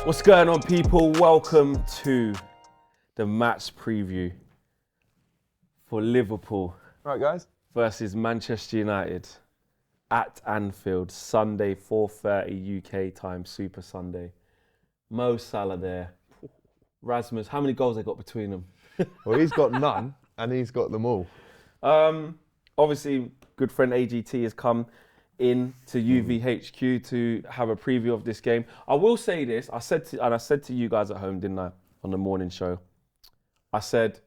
What's going on, people? Welcome to the match preview for Liverpool Right, guys. versus Manchester United at Anfield, Sunday, 4:30 UK time, Super Sunday. Mo Salah there. Rasmus, how many goals they got between them? Well, he's got none, and he's got them all. Obviously, good friend AGT has come in to UVHQ to have a preview of this game. I will say this, I said to you guys at home, didn't I, on the morning show, I said,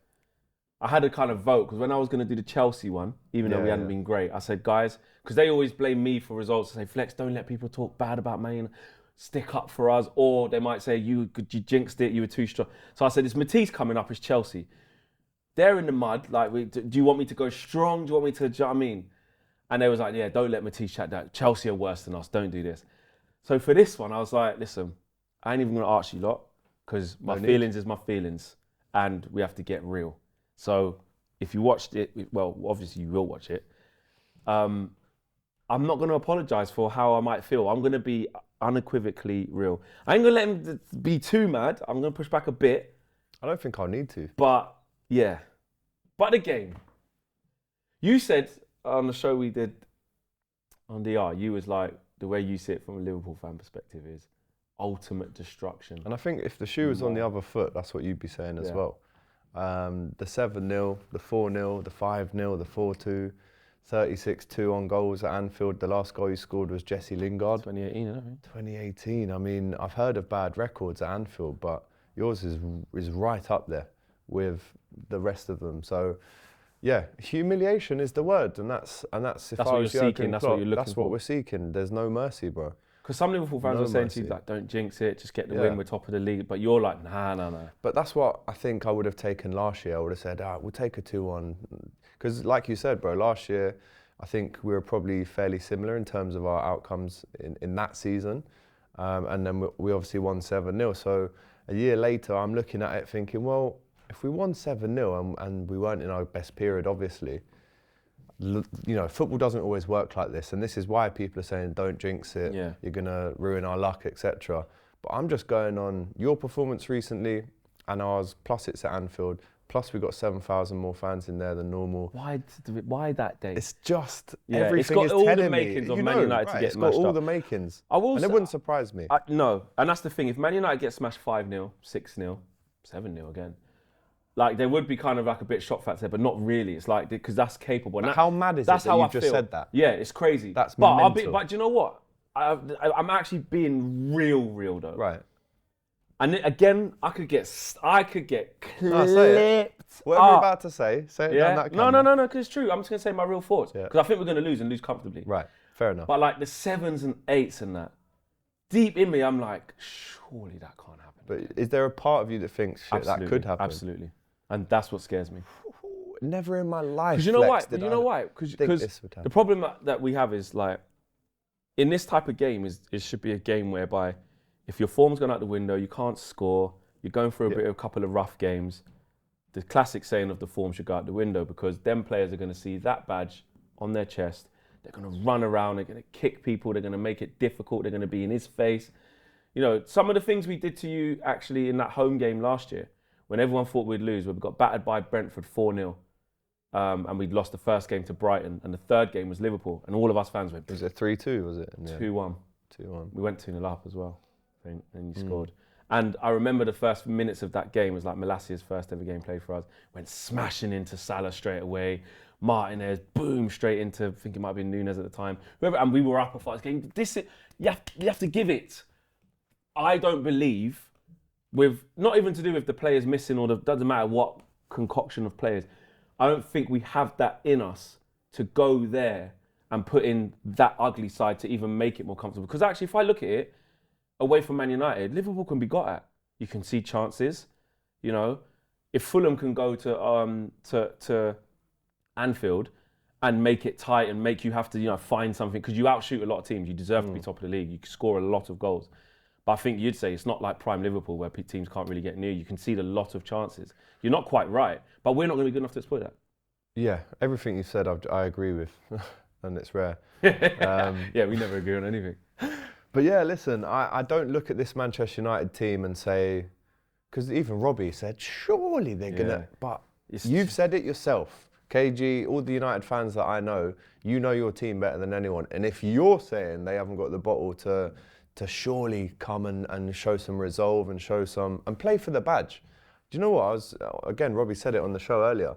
I had a kind of vote, because when I was going to do the Chelsea one, even though we hadn't been great, I said, guys, because they always blame me for results, say, Flex, don't let people talk bad about Man, stick up for us, or they might say, you jinxed it, you were too strong. So I said, it's Matisse coming up as Chelsea. They're in the mud, like, do you want me to go strong? Do you want me to, do you know what I mean? And they was like, yeah, don't let Matisse chat that. Chelsea are worse than us, don't do this. So for this one, I was like, listen, I ain't even going to ask you lot, because my feelings is my feelings, and we have to get real. So if you watched it, well, obviously you will watch it. I'm not going to apologise for how I might feel. I'm going to be unequivocally real. I ain't going to let him be too mad. I'm going to push back a bit. I don't think I'll need to. But, yeah. But the game. You said on the show we did on DR, you was like, the way you see it from a Liverpool fan perspective is ultimate destruction. And I think if the shoe was on the other foot, that's what you'd be saying as well. The 7-0, the 4-0, the 5-0, the 4-2, 36-2 on goals at Anfield. The last goal you scored was Jesse Lingard. 2018, I think. 2018. I mean, I've heard of bad records at Anfield, but yours is right up there with the rest of them. So, yeah, humiliation is the word, and that's if That's I what was you're Jurgen seeking, that's Klopp, what you're looking that's for. what we're seeking. There's no mercy, bro. Because some Liverpool fans were saying to you, like, don't jinx it, just get the win, we're top of the league. But you're like, nah. But that's what I think I would have taken last year. I would have said, we'll take a 2-1. Because like you said, bro, last year, I think we were probably fairly similar in terms of our outcomes in that season. And then we obviously won 7-0. So a year later, I'm looking at it thinking, well, if we won 7-0 and we weren't in our best period, obviously, you know, football doesn't always work like this, and this is why people are saying don't jinx it, you're going to ruin our luck, etc. But I'm just going on your performance recently and ours, plus it's at Anfield, plus we got 7,000 more fans in there than normal. Why that date? It's just It's everything got is all telling the makings me, of Man United to get it's got smashed all up. the makings. I will and it wouldn't surprise me. No, and that's the thing. If Man United get smashed 5-0, 6-0, 7-0 again, like there would be kind of like a bit shock factor, but not really. It's like, because that's capable. But how mad is it that you just said that? Yeah, it's crazy. That's But mental. do you know what? I'm actually being real though. Right. And again, I could get clipped. No, say it. Whatever you're about to say it down that camera. No, because it's true. I'm just going to say my real thoughts. Because I think we're going to lose and lose comfortably. Right, fair enough. But like the 7s and 8s and that, deep in me, I'm like, surely that can't happen. But is there a part of you that thinks, shit, that could happen? Absolutely. And that's what scares me. Never in my life. Because you know why? Because the problem that we have is like, in this type of game, it should be a game whereby if your form's gone out the window, you can't score, you're going through a couple of rough games, the classic saying of the form should go out the window, because them players are going to see that badge on their chest, they're going to run around, they're going to kick people, they're going to make it difficult, they're going to be in his face. You know, some of the things we did to you actually in that home game last year, when everyone thought we'd lose, where we got battered by Brentford 4-0, and we'd lost the first game to Brighton, and the third game was Liverpool, and all of us fans went... Was it 3-2, was it? 2-1. 2-1. We went 2-0 up as well, I think, and you scored. And I remember the first minutes of that game was like Malasia's first ever game played for us. Went smashing into Salah straight away. Martinez, boom, straight into, I think it might have been Nunes at the time. Whoever, and we were up a first game. You have to give it. I don't believe, with not even to do with the players missing or doesn't matter what concoction of players, I don't think we have that in us to go there and put in that ugly side to even make it more comfortable. Because actually, if I look at it, away from Man United, Liverpool can be got at. You can see chances, you know. If Fulham can go to Anfield and make it tight and make you have to, you know, find something, because you outshoot a lot of teams, you deserve to be top of the league, you score a lot of goals. But I think you'd say it's not like prime Liverpool where teams can't really get near. You can see a lot of chances. You're not quite right, but we're not going to be good enough to exploit that. Yeah, everything you said I agree with, and it's rare. Yeah, we never agree on anything. But yeah, listen, I don't look at this Manchester United team and say, because even Robbie said, surely they're going to, but you've said it yourself. KG, all the United fans that I know, you know your team better than anyone. And if you're saying they haven't got the bottle to surely come and show some resolve and play for the badge. Do you know what? Again, Robbie said it on the show earlier.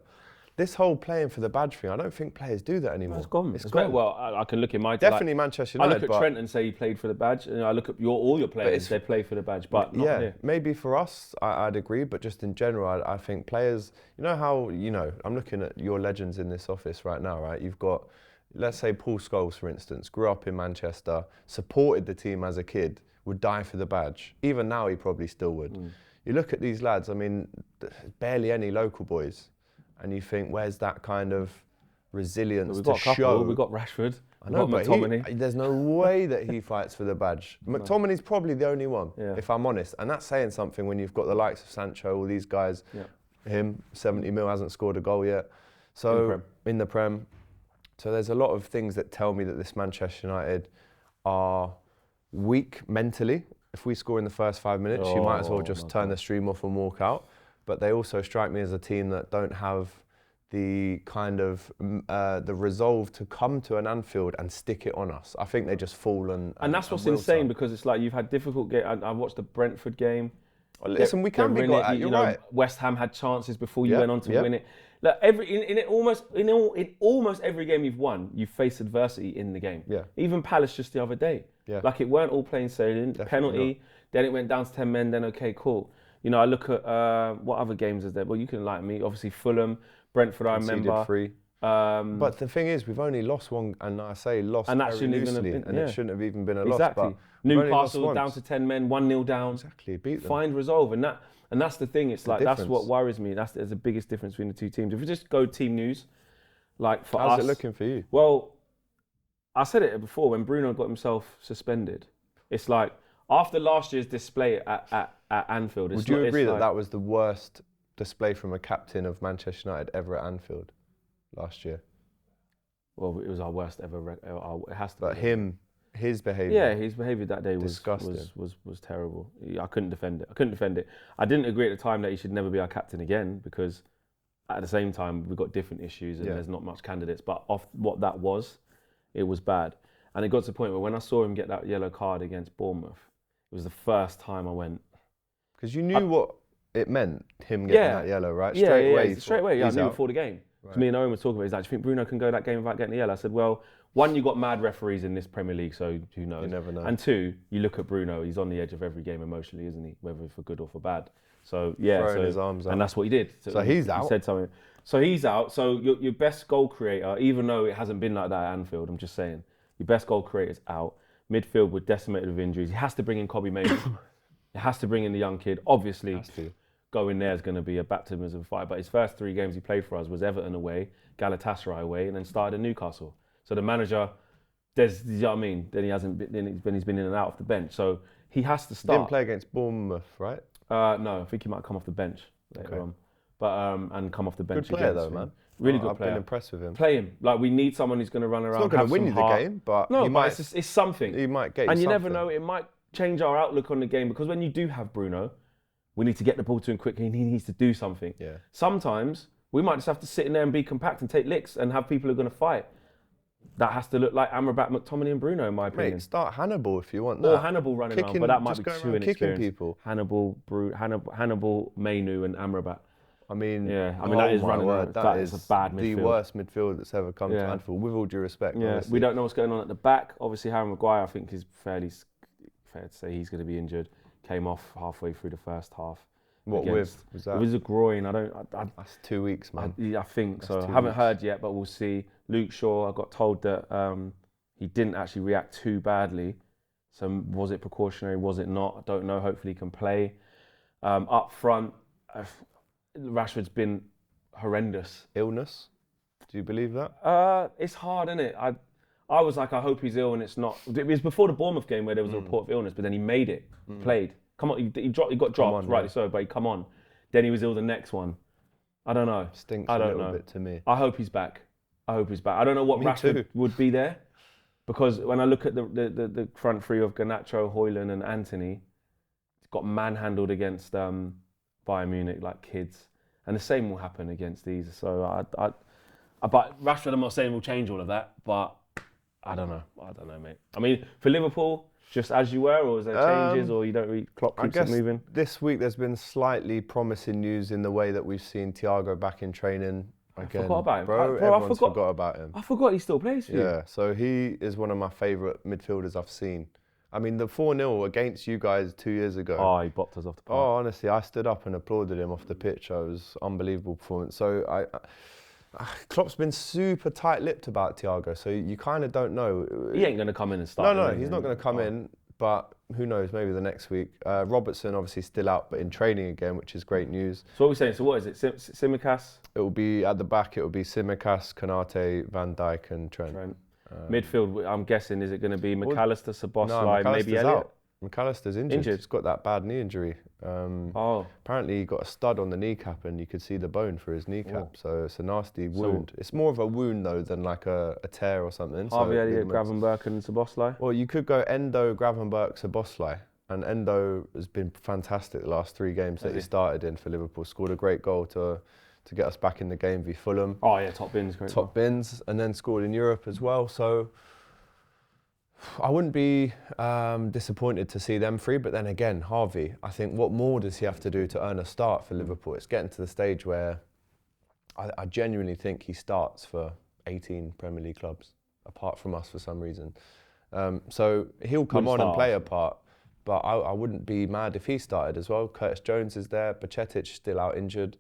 This whole playing for the badge thing, I don't think players do that anymore. It's gone. It's gone. Well, I can look at my definitely Manchester United. I look at Trent and say he played for the badge, and I look at all your players, they play for the badge, but not here. Maybe for us, I'd agree, but just in general, I think players. You know how I'm looking at your legends in this office right now, right? You've got, let's say Paul Scholes, for instance, grew up in Manchester, supported the team as a kid, would die for the badge. Even now, he probably still would. You look at these lads. I mean, barely any local boys. And you think, where's that kind of resilience We've got to a couple. show? We've got Rashford. I know, but there's no way that he fights for the badge. McTominay's probably the only one, if I'm honest. And that's saying something when you've got the likes of Sancho, all these guys. Him, 70 mil, hasn't scored a goal yet. So in the Prem. So there's a lot of things that tell me that this Manchester United are weak mentally. If we score in the first 5 minutes, you might as well just turn the stream off and walk out. But they also strike me as a team that don't have the kind of the resolve to come to an Anfield and stick it on us. I think they just fall and that's what's insane, because it's like you've had difficult games. I watched the Brentford game. Listen, we can be got at. You're right. West Ham had chances before you went on to win it. Like in almost every game you've won, you've faced adversity in the game. Even Palace just the other day. Like it weren't all plain sailing. Penalty, then it went down to 10 men. Then okay, cool. I look at what other games is there? Well, you can like me. Obviously, Fulham, Brentford. I remember. 3. But the thing is, we've only lost one, and I say lost and that very loosely, and it shouldn't have even been a loss. Exactly. Newcastle down to 10 men, 1-0 down. Exactly, beat them. Find resolve, and that's the thing. It's like that's what worries me. There's the biggest difference between the two teams. If we just go team news, like for us, how's it looking for you? Well, I said it before when Bruno got himself suspended. It's like after last year's display at Anfield. Would you agree that was the worst display from a captain of Manchester United ever at Anfield last year? Well, it was our worst ever. It has to. But his behaviour. Yeah, his behaviour that day was terrible. I couldn't defend it. I didn't agree at the time that he should never be our captain again, because at the same time we've got different issues and there's not much candidates. But off what that was, it was bad. And it got to the point where when I saw him get that yellow card against Bournemouth, it was the first time I went. Because you knew what it meant, him getting that yellow, right? Straight away. I knew before the game. Right. Me and Owen were talking about it. He's like, do you think Bruno can go that game without getting the yellow? I said, well, one, you got mad referees in this Premier League, so who knows? You never know. And two, you look at Bruno, he's on the edge of every game emotionally, isn't he? Whether for good or for bad. So, throwing his arms out. And that's what he did. So he's out. He said something. So he's out. So your best goal creator, even though it hasn't been like that at Anfield, I'm just saying, your best goal creator's out. Midfield with decimated with injuries. He has to bring in Kobbie Mainoo. He has to bring in the young kid. Obviously, going there is going to be a baptism of fire. But his first 3 games he played for us was Everton away, Galatasaray away, and then started at Newcastle. So the manager, you know what I mean? Then he's been in and out of the bench. So he has to start. He didn't play against Bournemouth, right? No, I think he might come off the bench later on. But and come off the bench. Good player though, man. Really good player. I've been impressed with him. Play him. Like, we need someone who's going to run around. It's not going to win you the game, but no, but it's something. He might get you and you something. never know, it might change our outlook on the game, because when you do have Bruno, we need to get the ball to him quickly and he needs to do something. Yeah. Sometimes we might just have to sit in there and be compact and take licks and have people who are going to fight. That has to look like Amrabat, McTominay and Bruno, in my opinion. Mate, start Hannibal if you want that. Or Hannibal running around, but that might be too inexperienced. People. Hannibal, Mainoo and Amrabat. I mean, that is running around. That is a bad midfield. The worst midfield that's ever come to Anfield, with all due respect. Yeah, honestly. we don't know what's going on at the back. Obviously, Harry Maguire, I think, is fairly fair to say he's going to be injured. Came off halfway through the first half. What with? Was that? It was a groin. That's 2 weeks, man. I think so. I haven't heard yet, but we'll see. Luke Shaw, I got told that he didn't actually react too badly. So was it precautionary? Was it not? I don't know. Hopefully he can play. Up front, Rashford's been horrendous. Illness? Do you believe that? It's hard, isn't it? I was like, I hope he's ill and it's not. It was before the Bournemouth game where there was a report of illness, but then he made it, played. Come on, he got dropped, rightly so, but he come on. Then he was ill the next one. I don't know. Stinks a little bit to me. I hope he's back. I don't know what Rashford would be there, Because when I look at the front three of Garnacho, Højlund and Anthony, got manhandled against Bayern Munich like kids. And the same will happen against these. So but Rashford, I'm not saying will change all of that, but I don't know, mate. I mean, for Liverpool, just as you were, or is there changes, or you don't really, Klopp keeps it moving? This week there's been slightly promising news in the way that we've seen Thiago back in training. Again, I forgot about him. Bro, everyone's forgot about him. I forgot he still plays for you. Yeah, so he is one of my favourite midfielders I've seen. I mean, the 4-0 against you guys 2 years ago. Oh, he bopped us off the park. Oh, honestly, I stood up and applauded him off the pitch. It was an unbelievable performance. So Klopp's been super tight-lipped about Thiago, so you kind of don't know. He ain't going to come in and start. No, he's not going to come in, but who knows, maybe the next week. Robertson obviously still out, but in training again, which is great news. So what are we saying? So what is it? Tsimikas? It will be, at the back, it will be Tsimikas, Konate, Van Dijk and Trent. Midfield, I'm guessing, is it going to be McAllister, Szoboszlai, no, maybe Elliott? Out. McAllister's injured. He's got that bad knee injury. Apparently he got a stud on the kneecap and you could see the bone through his kneecap. So it's a nasty wound. It's more of a wound though than like a tear or something. Harvey Elliott, Gravenberch and Szoboszlai? Well, you could go Endo, Gravenberch, Szoboszlai. And Endo has been fantastic the last 3 games that he started in for Liverpool. Scored a great goal to get us back in the game v Fulham. Oh yeah, top bins, great. Top bins, and then scored in Europe as well. So I wouldn't be disappointed to see them 3, but then again, Harvey, I think what more does he have to do to earn a start for Liverpool? It's getting to the stage where I genuinely think he starts for 18 Premier League clubs, apart from us for some reason. So he'll come on and play a part, but I wouldn't be mad if he started as well. Curtis Jones is there, Bajcetic still out injured.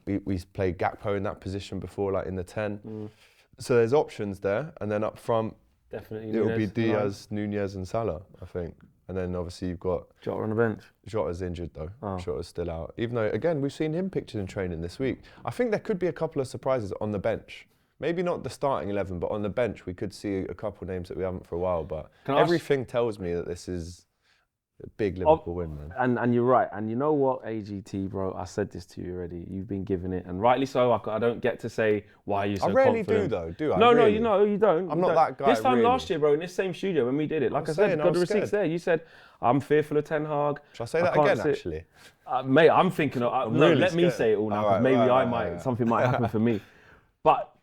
We played Gakpo in that position before, like in the 10. So there's options there, and then up front, definitely it'll be Diaz, Nunez and Salah, I think. And then obviously you've got Jota on the bench. Jota's injured though. Jota's still out. Even though, again, we've seen him pictured in training this week. I think there could be a couple of surprises on the bench. Maybe not the starting 11, but on the bench we could see a couple of names that we haven't for a while. But everything tells me that this is a big Liverpool win, man. And you're right. And you know what, AGT, bro? I said this to you already. You've been giving it, and rightly so. I don't get to say why you're so confident. I rarely do, though. Do I? No, really? you don't. I'm not that guy. This time last year, bro, in this same studio when we did it, like I said, got the receipts there. You said I'm fearful of Ten Hag. Shall I say that again? Actually, mate, I'm thinking of. No, let me say it all now. Because maybe I might. Something might happen for me. But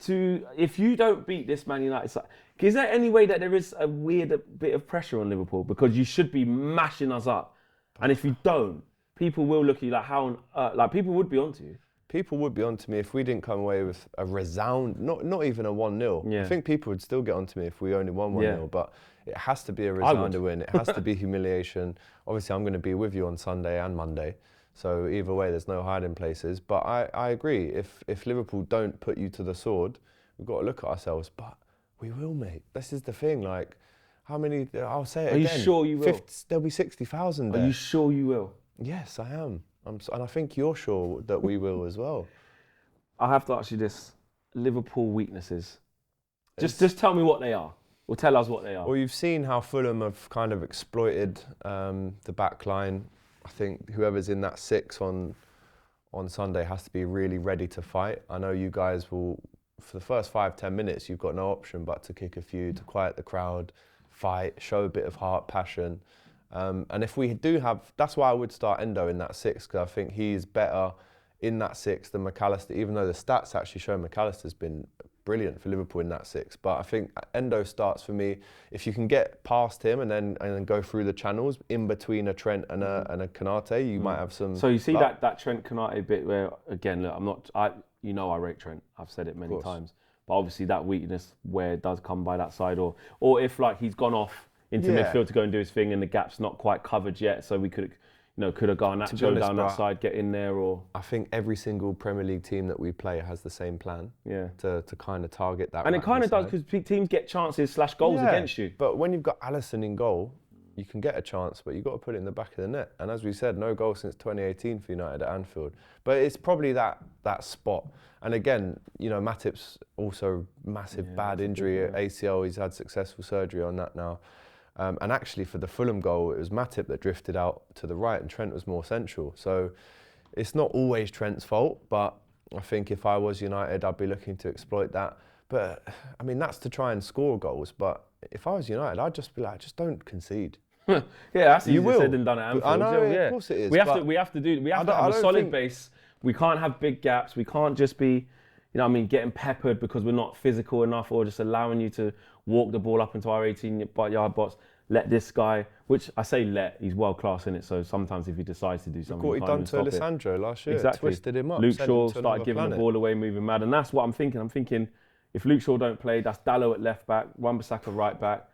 if you don't beat this Man United side, is there any way that there is a weird bit of pressure on Liverpool? Because you should be mashing us up. And if you don't, people will look at you like how like people would be onto you. People would be onto me if we didn't come away with a resound, not even a 1-0. Yeah. I think people would still get onto me if we only won 1-0, but it has to be a resounding win. It has to be humiliation. Obviously, I'm going to be with you on Sunday and Monday. So either way, there's no hiding places. But I agree. If Liverpool don't put you to the sword, we've got to look at ourselves. But we will, mate. This is the thing. Like, how many? I'll say it again. Are you sure you will? There'll be 60,000 there. Are you sure you will? Yes, I am. And I think you're sure that we will as well. I have to ask you this: Liverpool weaknesses. Just tell me what they are. Or tell us what they are. Well, you've seen how Fulham have kind of exploited the back line. I think whoever's in that 6 on Sunday has to be really ready to fight. I know you guys will, for the first 5-10 minutes, you've got no option but to kick a few, to quiet the crowd, fight, show a bit of heart, passion. And if we do have, that's why I would start Endo in that 6, because I think he's better in that 6 than McAllister, even though the stats actually show McAllister's been brilliant for Liverpool in that 6. But I think Endo starts for me. If you can get past him and then go through the channels in between a Trent and a Konate, you might have some. So you see that Trent Konate bit where, again, look, I rate Trent. I've said it many times. But obviously that weakness where it does come by that side, or if like he's gone off into midfield to go and do his thing and the gap's not quite covered yet, so we could have Garnacho down that side, get in there, or... I think every single Premier League team that we play has the same plan to kind of target that. And it kind of does, because teams get chances / goals against you. But when you've got Alisson in goal, you can get a chance, but you've got to put it in the back of the net. And as we said, no goal since 2018 for United at Anfield. But it's probably that spot. And again, Matip's also massive bad injury at ACL. He's had successful surgery on that now. And actually for the Fulham goal, it was Matip that drifted out to the right and Trent was more central. So it's not always Trent's fault, but I think if I was United, I'd be looking to exploit that. But I mean, that's to try and score goals. But if I was United, I'd just be like, just don't concede. Yeah, that's You easier will. said than done at Anfield. I know, yeah. of course it is. We have but to have I a don't solid think- base. We can't have big gaps. We can't just be, getting peppered because we're not physical enough, or just allowing you to walk the ball up into our 18-yard box. Let this guy, which I say he's world class in it. So sometimes if he decides to do something, Look what you he can't done even to stop it. Alessandro last year. Exactly. Twisted him up. Luke sent Shaw him to started another giving the planet. ball away, moving mad, and that's what I'm thinking. I'm thinking, if Luke Shaw don't play, that's Dalot at left back, Wan-Bissaka right back.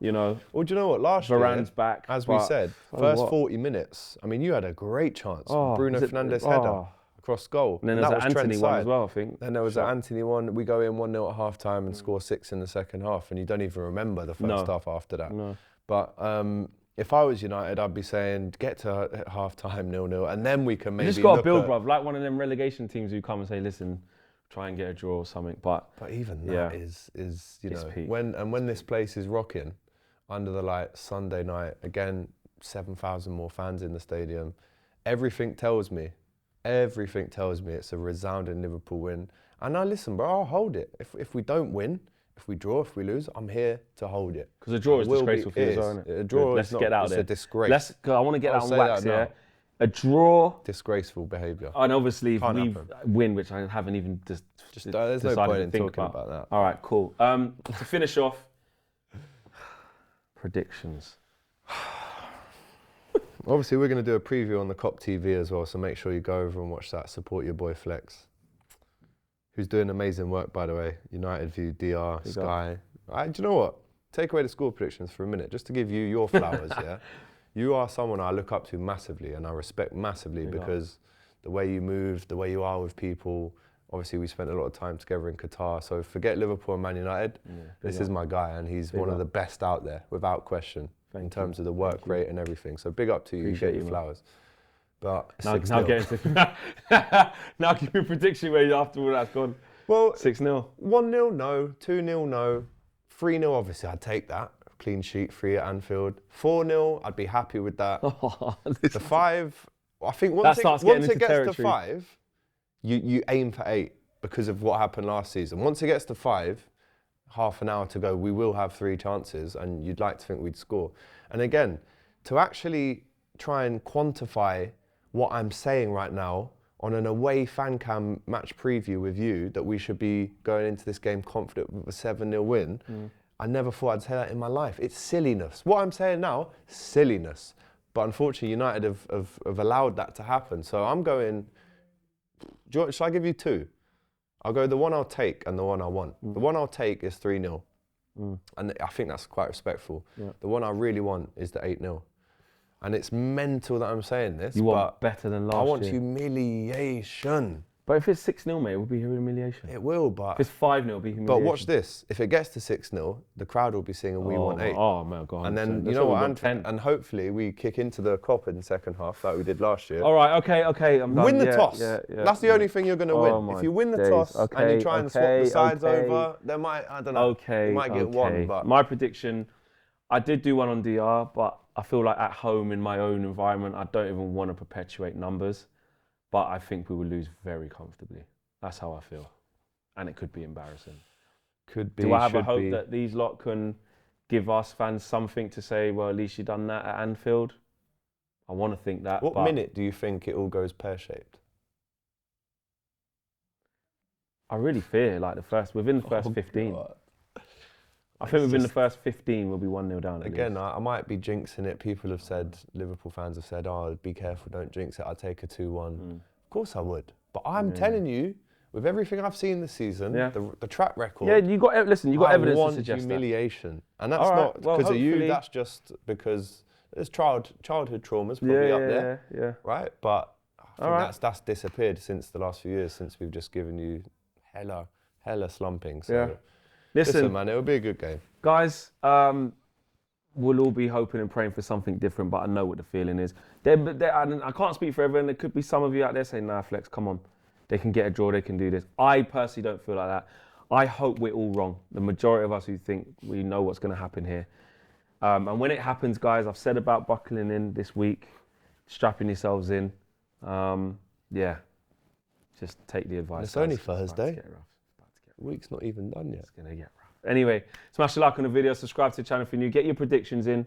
Well, do you know what? Last Varane's year, back. as we said, so first what? 40 minutes. I mean, you had a great chance. Oh, Bruno is it- Fernandes oh. header across goal. And then there's that an was Anthony Trent's one side. as well, I think. Then there was an Anthony one. We go in 1-0 at half time and score 6 in the second half, and you don't even remember the first half after that. No. But if I was United, I'd be saying, get to half time 0-0, and then we can maybe. You just got to look build, at, bruv. Like one of them relegation teams who come and say, listen, try and get a draw or something. But even yeah, that is it's peak. when this place is rocking, under the light, Sunday night, again, 7,000 more fans in the stadium. Everything tells me it's a resounding Liverpool win. And now listen, bro, I'll hold it. If we don't win, if we draw, if we lose, I'm here to hold it. Because a draw is disgraceful for you as well, isn't it? A draw Let's is not, get out it's there. a disgrace. I want to get I'll that say on wax that now. here. A draw, Disgraceful behaviour. and obviously if Can't we happen. win, which I haven't even There's decided no point to in think talking about that. All right, cool. To finish off, predictions. Obviously, we're going to do a preview on the COP TV as well, so make sure you go over and watch that. Support your boy Flex, who's doing amazing work, by the way. United View, DR, Big Sky. Do you know what? Take away the score predictions for a minute, just to give you your flowers, yeah? You are someone I look up to massively and I respect massively because the way you move, the way you are with people. Obviously, we spent a lot of time together in Qatar, so forget Liverpool and Man United. This is my guy, and he's one of the best out there, without question. In terms of the work rate and everything. So big up to you. Appreciate you, you, flowers. But Now get into now give me a prediction where after all that's gone. Well, 6-0. 1-0, no. 2-0, no. 3-0, obviously, I'd take that. Clean sheet, 3 at Anfield. 4-0, I'd be happy with that. The 5, I think once it gets to 5, you aim for 8 because of what happened last season. Once it gets to 5, half an hour to go, we will have 3 chances and you'd like to think we'd score. And again, to actually try and quantify what I'm saying right now on an away fan cam match preview with you, that we should be going into this game confident with a 7-0 win, I never thought I'd say that in my life. It's silliness. What I'm saying now, silliness. But unfortunately, United have allowed that to happen. So I'm going, should I give you 2? I'll go the one I'll take and the one I want. The one I'll take is 3-0. And I think that's quite respectful. Yeah. The one I really want is the 8-0. And it's mental that I'm saying this. You want better than last year. I want humiliation. But if it's 6-0, mate, it will be humiliation. It will, but... If it's 5-0, it'll be humiliation. But watch this. If it gets to 6-0, the crowd will be singing We Want 8. Oh, my God. And then, you know what, and hopefully we kick into the COP in the second half like we did last year. All right, okay, I'm done. Win the toss. That's the only thing you're going to win. If you win the toss and you try and swap the sides over, there might, I don't know, you might get one. But my prediction, I did do one on DR, but I feel like at home in my own environment, I don't even want to perpetuate numbers. But I think we will lose very comfortably. That's how I feel. And it could be embarrassing. Could be, do I have a hope that these lot can give us fans something to say, well, at least you've done that at Anfield? I want to think that. What minute do you think it all goes pear-shaped? I really fear, like, within the first 15. God. I think within the first 15 we'll be 1-0 down. Again, I might be jinxing it. People have said, Liverpool fans have said, oh, be careful, don't jinx it. I'd take a 2-1. Of course I would. But I'm telling you, with everything I've seen this season, the track record. Yeah, you got evidence to suggest humiliation. And that's not because of you, that's just because there's childhood traumas probably up there. Yeah. Right? But I think that's disappeared since the last few years, since we've just given you hella slumping. So listen, man, it'll be a good game. Guys, we'll all be hoping and praying for something different, but I know what the feeling is. I can't speak for everyone. There could be some of you out there saying, nah, Flex, come on. They can get a draw, they can do this. I personally don't feel like that. I hope we're all wrong. The majority of us who think we know what's going to happen here. And when it happens, guys, I've said about buckling in this week, strapping yourselves in. Just take the advice. It's only Thursday. The week's not even done yet. It's going to get rough. Anyway, smash a like on the video, subscribe to the channel if you're new, get your predictions in.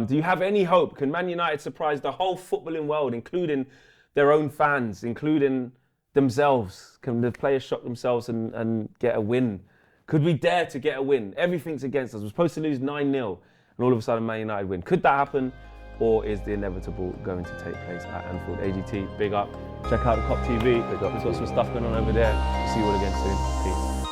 Do you have any hope? Can Man United surprise the whole footballing world, including their own fans, including themselves? Can the players shock themselves and get a win? Could we dare to get a win? Everything's against us. We're supposed to lose 9-0 and all of a sudden Man United win. Could that happen? Or is the inevitable going to take place at Anfield? AGT, big up. Check out the COP TV. We've got some stuff going on over there. See you all again soon. Peace.